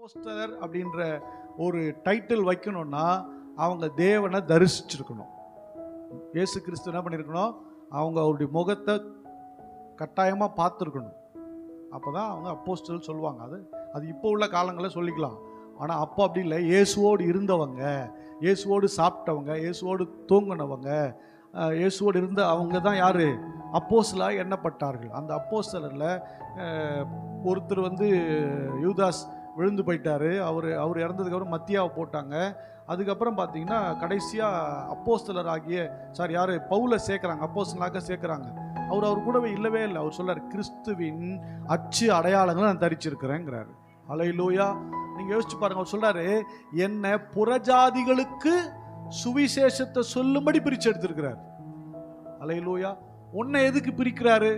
அப்போஸ்தலர் அப்படின்ற ஒரு டைட்டில் வைக்கணும்னா அவங்க தேவனை தரிசிச்சிருக்கணும். இயேசு கிறிஸ்து என்ன பண்ணியிருக்கணும், அவங்க அவருடைய முகத்தை கட்டாயமாக பார்த்துருக்கணும். அப்போ தான் அவங்க அப்போஸ்தலர் சொல்லுவாங்க. அது இப்போ உள்ள காலங்களில் சொல்லிக்கலாம். ஆனால் அப்போ அப்படி இல்லை. இயேசுவோடு இருந்தவங்க, இயேசுவோடு சாப்பிட்டவங்க, இயேசுவோடு தூங்கினவங்க, இயேசுவோடு இருந்த அவங்க தான் யார் அப்போஸ்தலராக எண்ணப்பட்டார்கள். அந்த அப்போஸ்தலரில் ஒருத்தர் யூதாஸ் விழுந்து போயிட்டார். அவர் இறந்ததுக்கப்புறம் மத்தியாவை போட்டாங்க. அதுக்கப்புறம் பார்த்தீங்கன்னா கடைசியாக அப்போஸ்தலர் ஆகிய யார் பவுலை சேர்க்குறாங்க, அப்போஸ்தலராக சேர்க்குறாங்க. அவர் கூடவே இல்லவே இல்லை. அவர் சொல்றார், கிறிஸ்துவின் அச்சு அடையாளங்களை நான் தரிச்சிருக்கிறேங்கிறாரு. அல்லேலூயா. நீங்கள் யோசிச்சு பாருங்க. அவர் சொல்றாரு, என்னை புறஜாதிகளுக்கு சுவிசேஷத்தை சொல்லும்படி பிரித்து எடுத்திருக்கிறார். அல்லேலூயா. உன்னை எதுக்கு பிரிக்கிறாரு?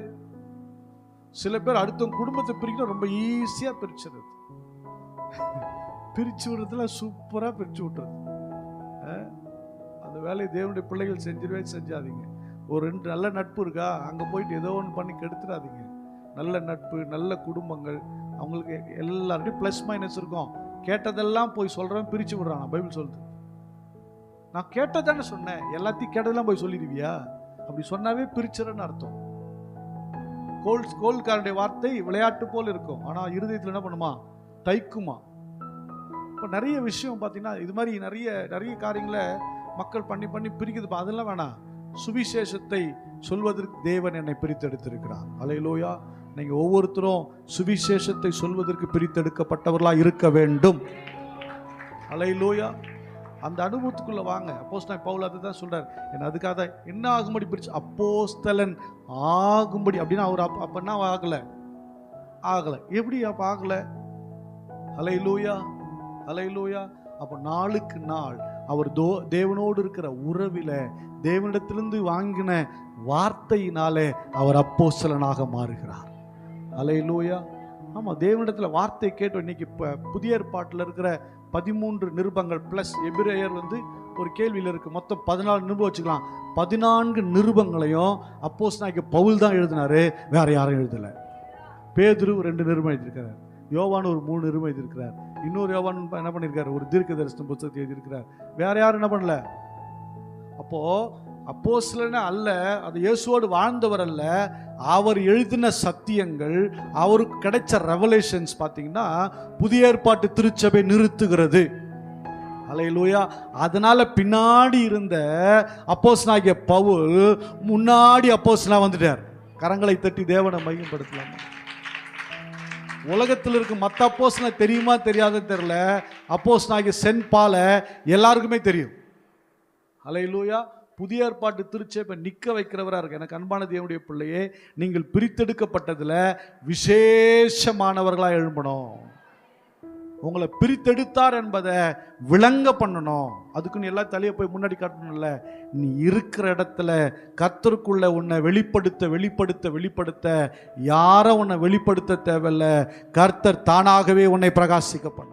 சில பேர் அடுத்தவங்க குடும்பத்தை பிரிக்கணும் ரொம்ப ஈஸியாக பிரிச்சுறது, பிரிச்சு விடுறதுல சூப்பராக பிரிச்சு விட்டுறது. அந்த வேலையை தேவனுடைய பிள்ளைகள் செஞ்சாதீங்க. ஒரு 2 நல்ல நட்பு இருக்கா, அங்கே போயிட்டு ஏதோ ஒன்று பண்ணி கெடுத்துடாதீங்க. நல்ல நட்பு, நல்ல குடும்பங்கள், அவங்களுக்கு எல்லாருடையும் ப்ளஸ் மைனஸ் இருக்கும். கேட்டதெல்லாம் போய் சொல்கிறவன் பிரித்து விடுறான். பைபிள் சொல்லுது, நான் கேட்டதானே சொன்னேன், எல்லாத்தையும் கேட்டதெல்லாம் போய் சொல்லிடுவியா? அப்படி சொன்னாவே பிரிச்சுறன்னு அர்த்தம். கோல்காரனுடைய வார்த்தை விளையாட்டு போல் இருக்கும், ஆனால் இருதயத்தில் என்ன பண்ணுமா, தைக்குமா. இப்போ நிறைய விஷயம் பார்த்தீங்கன்னா இது மாதிரி நிறைய காரியங்களை மக்கள் பண்ணி பிரிக்குது. அதெல்லாம் வேணாம். சுவிசேஷத்தை சொல்வதற்கு தேவன் என்னை பிரித்தெடுத்திருக்கிறார். அல்லேலூயா. நீங்கள் ஒவ்வொருத்தரும் சுவிசேஷத்தை சொல்வதற்கு பிரித்தெடுக்கப்பட்டவர்களாக இருக்க வேண்டும். அல்லேலூயா. அந்த அனுபவத்துக்குள்ள வாங்க. அப்போஸ்தலன் பவுல் அதுதான் சொல்றார், என்ன அதுக்காக என்ன ஆகும்படி பிரிச்சு அப்போஸ்தலன் ஆகும்படி அப்படின்னா அவர் அப்பன்னா ஆகல எப்படி அப்ப ஆகல? அல்லேலூயா, அல்லேலூயா. அப்போ நாளுக்கு நாள் அவர் தேவனோடு இருக்கிற உறவில தேவனிடத்திலிருந்து வாங்கின வார்த்தையினாலே அவர் அப்போஸ்தலனாக மாறுகிறார். அல்லேலூயா. ஆமா, தேவனிடத்துல வார்த்தை கேட்டோம். இன்னைக்கு புதிய ஏற்பாட்டில் இருக்கிற 13 நிருபங்கள் பிளஸ் எபிரேயர் ஒரு கேள்வியில் இருக்கு. மொத்தம் 14 நிருபம் வச்சுக்கலாம். 14 நிருபங்களையும் அப்போஸ்தலனாகிய பவுல் தான் எழுதினாரு, வேற யாரும் எழுதலை. பேதுரு 2 நிருபம் எழுதியிருக்கிறார், யோவான் ஒரு 3 நிருபம் எழுதியிருக்கிறார், இன்னொரு யோவான் என்ன பண்ணியிருக்காரு, ஒரு தீர்க்கதரிசன புத்தகத்தை எழுதியிருக்கிறார். வேற யாரும் என்ன பண்ணல. அப்போ அப்போஸ்தலனே அல்ல, அது இயேசுவோடு வாழ்ந்தவர் அல்ல, அவர் எழுதின சத்தியங்கள், அவருக்கு கிடைச்ச ரெவலேஷன்ஸ் பார்த்தீங்கன்னா புதிய ஏற்பாட்டு திருச்சபை நிறுத்துகிறது. அல்லேலூயா. அதனால பின்னாடி இருந்த அப்போஸ்தலனாகிய பவுல் முன்னாடி அப்போஸ்தலனா வந்துட்டார். கரங்களை தட்டி தேவனை மையப்படுத்தலாம். உலகத்தில் இருக்க மற்ற அப்போஸ்தலனை தெரியுமா தெரியாத தெரியல, அப்போஸ்தலனாகிய சென்ட் பாலை எல்லாருக்குமே தெரியும். அல்லேலூயா. புதிய ஏற்பாட்டு திருச்சபை நிற்க வைக்கிறவராக இருக்கு. எனக்கு அன்பான தேவனுடைய பிள்ளையே, நீங்கள் பிரித்தெடுக்கப்பட்டதில் விசேஷமானவர்களாக எழும்பணும். உங்களை பிரித்தெடுத்தார் என்பதை விளங்க பண்ணணும். அதுக்குன்னு எல்லா தலையை போய் முன்னாடி காட்டணும்ல. நீ இருக்கிற இடத்துல கர்த்தருக்குள்ள உன்னை வெளிப்படுத்த யாரை உன்னை வெளிப்படுத்த தேவையில்லை. கர்த்தர் தானாகவே உன்னை பிரகாசிக்கப்படும்.